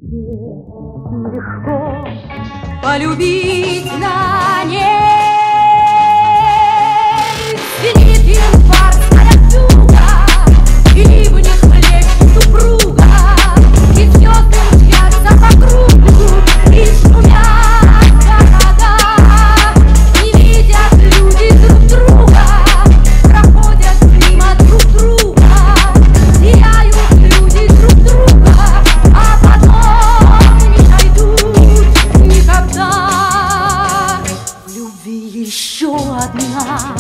Легко полюбить на ней. Звенит инфарктная вьюга, и в них плещет упруга, и звезды мчатся по кругу, и шумят города. Не видят люди друг друга, проходят мимо друг друга, сияют люди друг друга, а потом не найдут никогда. В любви еще одна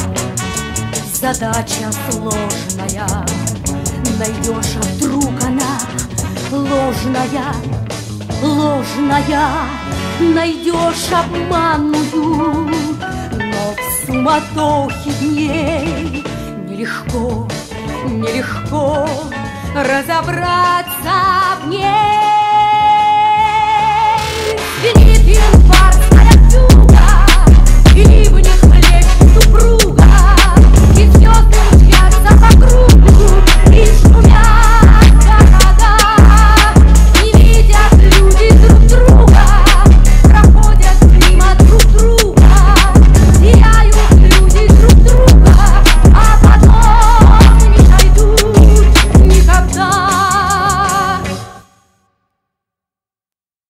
задача сложная. Найдешь, а вдруг она ложная, ложная. Найдешь обманную, но в суматохе дней нелегко, нелегко разобраться.